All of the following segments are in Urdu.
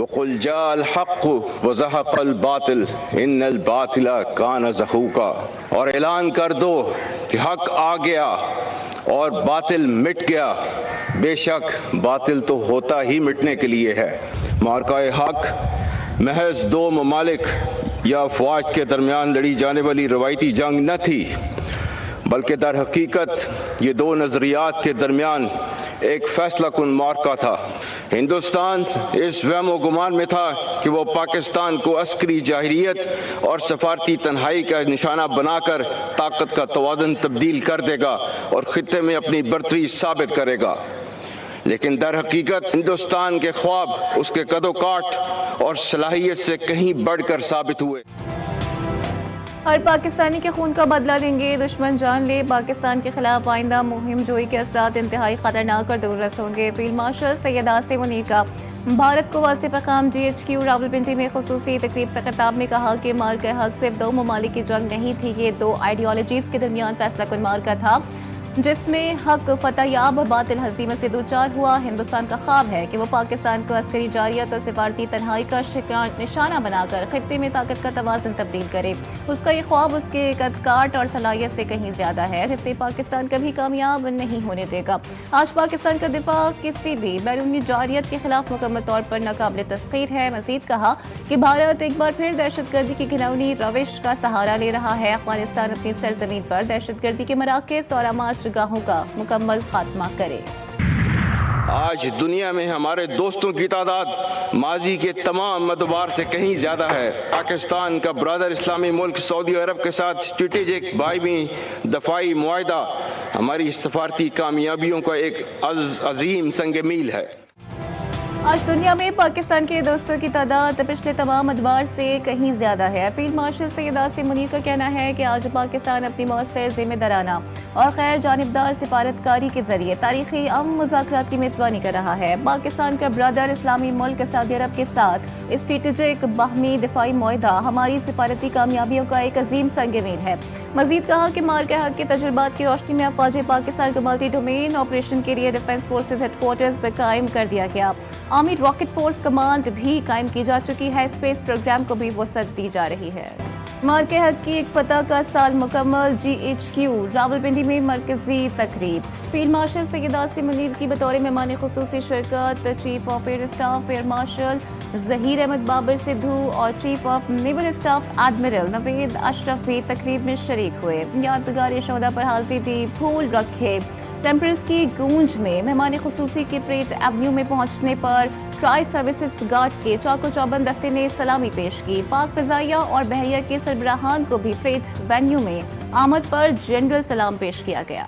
وقل جاء الحق وزهق الباطل ان الباطل کان زہوقا، اور اعلان کر دو کہ حق آ گیا اور باطل مٹ گیا، بے شک باطل تو ہوتا ہی مٹنے کے لیے ہے۔ معرکہ حق محض دو ممالک یا افواج کے درمیان لڑی جانے والی روایتی جنگ نہ تھی، بلکہ در حقیقت یہ دو نظریات کے درمیان ایک فیصلہ کن معرکہ تھا۔ ہندوستان اس وہم و گمان میں تھا کہ وہ پاکستان کو عسکری جاہلیت اور سفارتی تنہائی کا نشانہ بنا کر طاقت کا توازن تبدیل کر دے گا اور خطے میں اپنی برتری ثابت کرے گا، لیکن در حقیقت ہندوستان کے خواب اس کے قد و کاٹ اور صلاحیت سے کہیں بڑھ کر ثابت ہوئے۔ ہر پاکستانی کے خون کا بدلہ لیں گے، دشمن جان لے، پاکستان کے خلاف آئندہ مہم جوئی کے اثرات انتہائی خطرناک اور دور ہوں گے۔ فیلڈ مارشل سید عاصم منیر کا بھارت کو واضح پیغام۔ GHQ راولپنڈی میں خصوصی تقریب سے خطاب میں کہا کہ معرکہ حق صرف دو ممالک کی جنگ نہیں تھی، یہ دو آئیڈیالوجیز کے درمیان فیصلہ کن معرکہ تھا جس میں حق فتح یاب اور باطل ہزیمت سے دوچار ہوا۔ ہندوستان کا خواب ہے کہ وہ پاکستان کو عسکری جارحیت اور سفارتی تنہائی کا نشانہ بنا کر خطے میں طاقت کا توازن تبدیل کرے۔ اس کا یہ خواب اس کے قد کاٹ اور صلاحیت سے کہیں زیادہ ہے، جسے پاکستان کبھی کامیاب نہیں ہونے دے گا۔ آج پاکستان کا دفاع کسی بھی بیرونی جارحیت کے خلاف مکمل طور پر ناقابل تسخیر ہے۔ مزید کہا کہ بھارت ایک بار پھر دہشت گردی کی گھناؤنی روش کا سہارا لے رہا ہے۔ افغانستان اپنی سرزمین پر دہشت گردی کے مراکز اور آماج گاہوں کا مکمل خاتمہ کرے۔ آج دنیا میں ہمارے دوستوں کی تعداد ماضی کے تمام ادوار سے کہیں زیادہ ہے۔ پاکستان کا برادر اسلامی ملک سعودی عرب کے ساتھ اسٹریٹجک باہمی دفاعی معاہدہ ہماری سفارتی کامیابیوں کا ایک عظیم سنگ میل ہے۔ آج دنیا میں پاکستان کے دوستوں کی تعداد پچھلے تمام ادوار سے کہیں زیادہ ہے۔ فیلڈ مارشل سید عاصم منیر کا کہنا ہے کہ آج پاکستان اپنی مؤثر ذمہ دارانہ اور غیر جانبدار سفارتکاری کے ذریعے تاریخی امن مذاکرات کی میزبانی کر رہا ہے۔ پاکستان کا برادر اسلامی ملک سعودی عرب کے ساتھ اسٹریٹجک باہمی دفاعی معاہدہ ہماری سفارتی کامیابیوں کا ایک عظیم سنگ میل ہے۔ مزید کہا کہ معرکہ حق کے تجربات کی روشنی میں افواج پاکستان کو ملٹی ڈومین آپریشن کے لیے ڈیفنس فورسز ہیڈ کوارٹرز قائم کر دیا گیا۔ آرمی راکٹ فورس کمانڈ بھی قائم کی جا چکی ہے۔ اسپیس پروگرام کو بھی وسعت دی جا رہی ہے۔ معرکہ حق کی ایک فتح کا سال مکمل۔ GHQ راولپنڈی میں مرکزی تقریب۔ فیلڈ مارشل سید عاصم منیر کی بطور مہمان خصوصی شرکت chief of air staff air marshal Zaheer Ahmed Babar Sidhu اور chief of naval staff admiral Naveed Ashraf بھی تقریب میں شریک ہوئے۔ یادگار شہدا پر حاضری دی، پھول رکھے۔ ٹیمپلز کی گونج میں مہمان خصوصی کے پریٹ ایونیو میں پہنچنے پر ٹرائی سروسز گارڈز کے چاقو چوبند دستے نے سلامی پیش کی۔ پاک فضائیہ اور بحریہ کے سربراہان کو بھی پریٹ وینیو میں آمد پر جنرل سلام پیش کیا گیا۔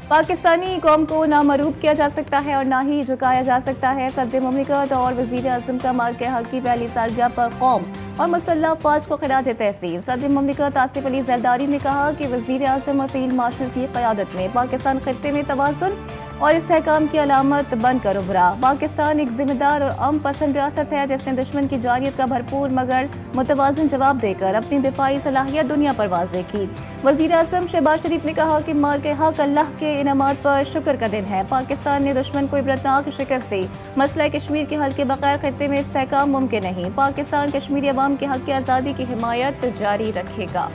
پاکستانی قوم کو نہ مغلوب کیا جا سکتا ہے اور نہ ہی جھکایا جا سکتا ہے۔ صدر مملکت اور وزیر اعظم کا معرکہ حق کی پہلی سالگرہ پر قوم اور مسلح افواج کو خراج تحسین۔ صدر مملکت آصف علی زرداری نے کہا کہ وزیر اعظم اور فیلڈ مارشل کی قیادت میں پاکستان خطے میں توازن اور استحکام کی علامت بن کر ابھرا۔ پاکستان ایک ذمہ دار اور امن پسند ریاست ہے جس نے دشمن کی جارحیت کا بھرپور مگر متوازن جواب دے کر اپنی دفاعی صلاحیت دنیا پر واضح کی۔ وزیر اعظم شہباز شریف نے کہا کہ معرکہ حق اللہ کے انعامات پر شکر کا دن ہے۔ پاکستان نے دشمن کو عبرتناک شکست سے مسئلہ کشمیر کے حل کے بغیر خطے میں استحکام ممکن نہیں۔ پاکستان کشمیری عوام کے حق کی آزادی کی حمایت جاری رکھے گا۔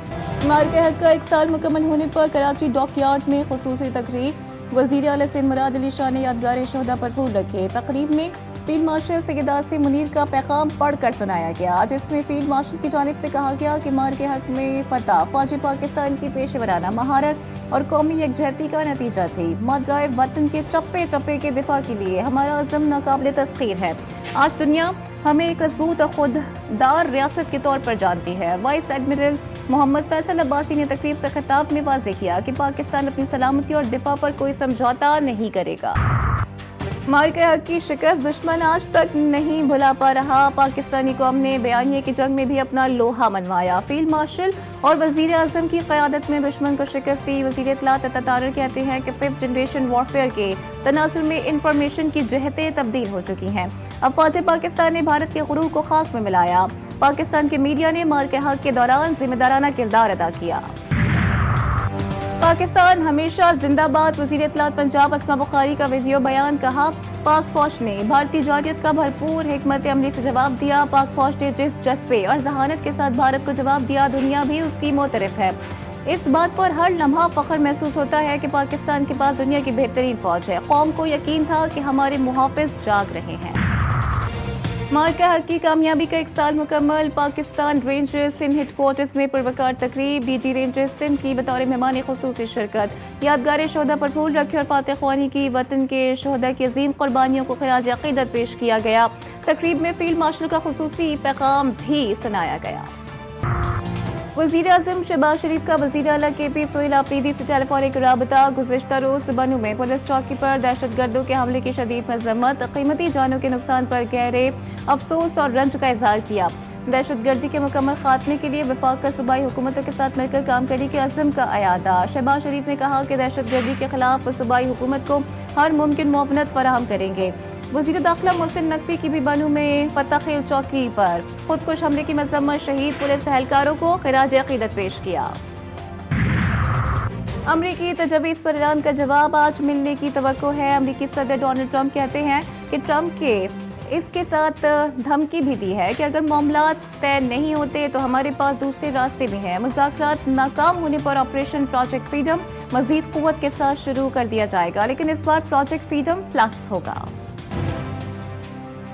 معرکہ حق کا ایک سال مکمل ہونے پر کراچی ڈاک یارڈ میں خصوصی تقریب۔ وزیر اعلیٰ سندھ مراد علی شاہ نے یادگار شہدا پر پھول رکھے۔ تقریب میں فیلڈ مارشل سید عاصم منیر کا پیغام پڑھ کر سنایا گیا، جس میں فیلڈ مارشل کی جانب سے کہا گیا کہ معرکہ حق میں فتح فوج پاکستان کی پیشہ ورانہ مہارت اور قومی یکجہتی کا نتیجہ تھی۔ مادرائے وطن کے چپے چپے کے دفاع کے لیے ہمارا عزم ناقابل تسخیر ہے۔ آج دنیا ہمیں ایک مضبوط اور خوددار ریاست کے طور پر جانتی ہے۔ وائس ایڈمرل محمد فیصل عباسی نے تقریب سے خطاب میں واضح کیا کہ پاکستان اپنی سلامتی اور دفاع پر کوئی سمجھوتا نہیں کرے گا۔ معرکہ حق کی شکست دشمن آج تک نہیں بھلا پا رہا۔ پاکستانی قوم نے بیانیے کی جنگ میں بھی اپنا لوہا منوایا۔ فیلڈ مارشل اور وزیر اعظم کی قیادت میں دشمن کو شکست دی۔ وزیر اطلاع تتارر کہتے ہیں کہ 5th جنریشن وارفیئر کے تناظر میں انفارمیشن کی جہتیں تبدیل ہو چکی ہیں۔ اب فوج پاکستان نے بھارت کے غرور کو خاک میں ملایا۔ پاکستان کے میڈیا نے معرکہ حق کے دوران ذمہ دارانہ کردار ادا کیا۔ پاکستان ہمیشہ زندہ باد، وزیر اطلاعات پنجاب اسما بخاری کا ویڈیو بیان، کہا پاک فوج نے بھارتی جارحیت کا بھرپور حکمت عملی سے جواب دیا، پاک فوج نے جس جذبے اور ذہانت کے ساتھ بھارت کو جواب دیا، دنیا بھی اس کی معترف ہے۔ اس بات پر ہر لمحہ فخر محسوس ہوتا ہے کہ پاکستان کے پاس دنیا کی بہترین فوج ہے۔ قوم کو یقین تھا کہ ہمارے محافظ جاگ رہے ہیں۔ مارکہ حق کی کامیابی کا 1 سال مکمل، Pakistan rangers Sindh headquarters میں پروقار تقریب، ڈی جی رینجرز سندھ کی بطور مہمان خصوصی شرکت، یادگار شہداء پر پھول رکھے اور فاتح خوانی کی، وطن کے شہداء کی عظیم قربانیوں کو خراج عقیدت پیش کیا گیا۔ تقریب میں فیلڈ مارشل کا خصوصی پیغام بھی سنایا گیا۔ وزیر اعظم شہباز شریف کا وزیر اعلیٰ کے پی سہیل آفریدی سے ٹیلی فونک رابطہ، گزشتہ روز بنو میں پولیس چوکی پر دہشت گردوں کے حملے کی شدید مذمت، قیمتی جانوں کے نقصان پر گہرے افسوس اور رنج کا اظہار کیا۔ دہشت گردی کے مکمل خاتمے کے لیے وفاق کا صوبائی حکومتوں کے ساتھ مل کر کام کرنے کے عزم کا اعادہ۔ شہباز شریف نے کہا کہ دہشت گردی کے خلاف صوبائی حکومت کو ہر ممکن معاونت فراہم کریں گے۔ وزیر داخلہ محسن نقوی کی بھی بنو میں فتح خیل چوکی پر خودکش حملے کی مذمت، شہید پولیس اہلکاروں کو خراج عقیدت پیش کیا۔ امریکی تجویز پر ایران کا جواب آج ملنے کی توقع ہے۔ امریکی صدر ڈونلڈ ٹرمپ کہتے ہیں کہ ٹرمپ اس کے ساتھ دھمکی بھی دی ہے کہ اگر معاملات طے نہیں ہوتے تو ہمارے پاس دوسرے راستے بھی ہیں۔ مذاکرات ناکام ہونے پر آپریشن پروجیکٹ فریڈم مزید قوت کے ساتھ شروع کر دیا جائے گا، لیکن اس بار پروجیکٹ فریڈم پلس ہوگا۔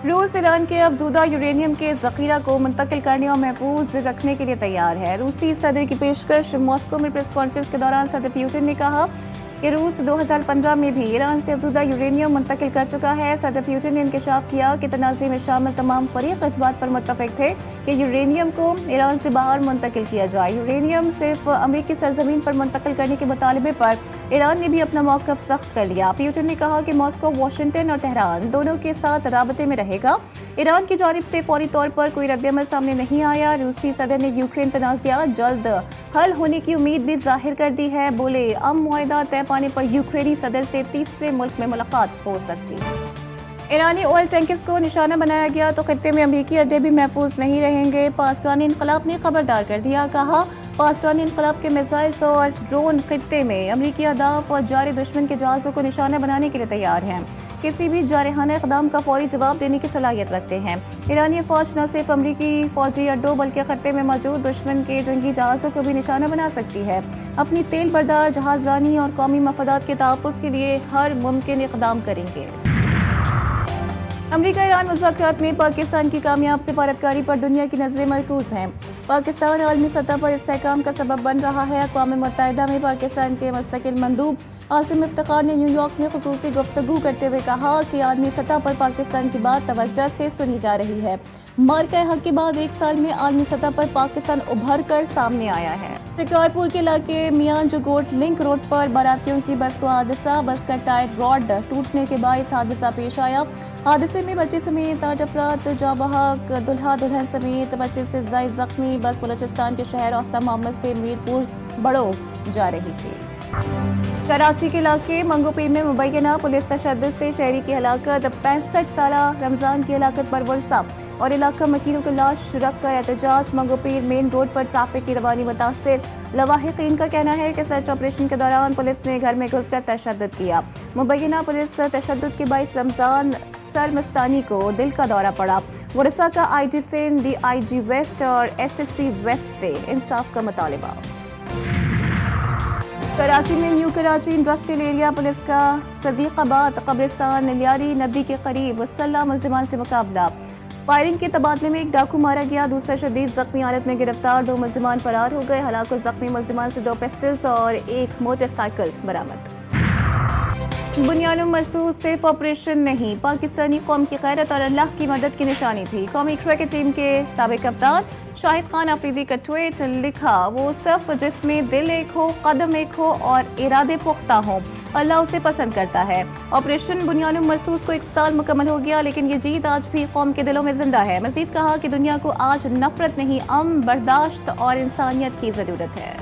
روس ایران کے افزودہ یورینیم کے ذخیرہ کو منتقل کرنے اور محفوظ رکھنے کے لیے تیار ہے۔ روسی صدر کی پیشکش، ماسکو میں پریس کانفرنس کے دوران صدر پیوٹن نے کہا کہ روس 2015 میں بھی ایران سے افزودہ یورینیم منتقل کر چکا ہے۔ صدر پیوٹن نے انکشاف کیا کہ تنازع میں شامل تمام فریق اس بات پر متفق تھے کہ یورینیم کو ایران سے باہر منتقل کیا جائے۔ یورینیم صرف امریکی سرزمین پر منتقل کرنے کے مطالبے پر ایران نے بھی اپنا موقف سخت کر لیا۔ پیوٹن نے کہا کہ ماسکو واشنگٹن اور تہران دونوں کے ساتھ رابطے میں رہے گا۔ ایران کی جانب سے فوری طور پر کوئی رد عمل سامنے نہیں آیا۔ روسی صدر نے یوکرین تنازعات جلد حل ہونے کی امید بھی ظاہر کر دی ہے۔ بولے امن معاہدہ طے پانے پر یوکرینی صدر سے تیسرے ملک میں ملاقات ہو سکتی ہے۔ ایرانی آئل ٹینکرز کو نشانہ بنایا گیا تو خطے میں امریکی اڈے بھی محفوظ نہیں رہیں گے۔ پاسداران انقلاب نے خبردار کر دیا، کہا پاسداران انقلاب کے میزائلز اور ڈرون خطے میں امریکی اہداف اور جارح دشمن کے جہازوں کو نشانہ بنانے کے لیے تیار ہیں، کسی بھی جارحانہ اقدام کا فوری جواب دینے کی صلاحیت رکھتے ہیں۔ ایرانی فوج نہ صرف امریکی فوجی اڈوں بلکہ خطے میں موجود دشمن کے جنگی جہازوں کو بھی نشانہ بنا سکتی ہے۔ اپنی تیل بردار جہاز رانی اور قومی مفادات کے تحفظ کے لیے ہر ممکن اقدام کریں گے۔ امریکہ ایران مذاکرات میں پاکستان کی کامیاب سفارتکاری پر دنیا کی نظریں مرکوز ہیں۔ پاکستان عالمی سطح پر استحکام کا سبب بن رہا ہے۔ اقوام متحدہ میں پاکستان کے مستقل مندوب عاصم افتخار نے نیو یارک میں خصوصی گفتگو کرتے ہوئے کہا کہ عالمی سطح پر پاکستان کی بات توجہ سے سنی جا رہی ہے۔ مارکہ حق کے بعد 1 سال میں عالمی سطح پر پاکستان ابھر کر سامنے آیا ہے۔ شکارپور کے علاقے میاں جگوٹ لنک روڈ پر باراتیوں کی بس کو حادثہ، بس کا ٹائر راڈ ٹوٹنے کے باعث حادثہ پیش آیا۔ حادثے میں بچے سمیت 8 افراد جاں بحق، دلہا دلہن سمیت 25 سے زائد زخمی۔ بس بلوچستان کے شہر اوسطا محمد سے میرپور بڑو جا رہی تھی۔ کراچی کے علاقے منگو پیر میں مبینہ پولیس تشدد سے شہری کی ہلاکت، 65 سالہ رمضان کی ہلاکت پر ورثہ اور علاقہ مکینوں کی لاش رکھ کر احتجاج۔ منگو پیر مین روڈ پر ٹریفک کی روانی متاثر، لواحقین کا کہنا ہے کہ سرچ آپریشن کے دوران پولیس نے گھر میں گھس کر تشدد کیا۔ مبینہ پولیس تشدد کے باعث رمضان سرمستانی کو دل کا دورہ پڑا۔ ورثہ کا I G Sindh, D I G west اور ایس ایس پی ویسٹ سے انصاف کا مطالبہ۔ کراچی میں new Karachi industrial area police کا صدیق آباد قبرستان لیاری ندی کے قریب مسلح ملزمان سے مقابلہ۔ فائرنگ کے تبادلے میں 1 ڈاکو مارا گیا، دوسرا شدید زخمی حالت میں گرفتار، 2 ملزمان فرار ہو گئے۔ ہلاک و زخمی ملزمان سے 2 پسٹلز اور 1 موٹر سائیکل برآمد۔ بنیاد مرصوص صرف آپریشن نہیں، پاکستانی قوم کی غیرت اور اللہ کی مدد کی نشانی تھی۔ قومی کرکٹ ٹیم کے سابق کپتان شاہد خان آفریدی کا ٹویٹ، لکھا وہ صرف جس میں دل ایک ہو، قدم ایک ہو اور ارادے پختہ ہوں، اللہ اسے پسند کرتا ہے۔ آپریشن بنیاد مرصوص کو 1 سال مکمل ہو گیا، لیکن یہ جیت آج بھی قوم کے دلوں میں زندہ ہے۔ مزید کہا کہ دنیا کو آج نفرت نہیں، امن، برداشت اور انسانیت کی ضرورت ہے۔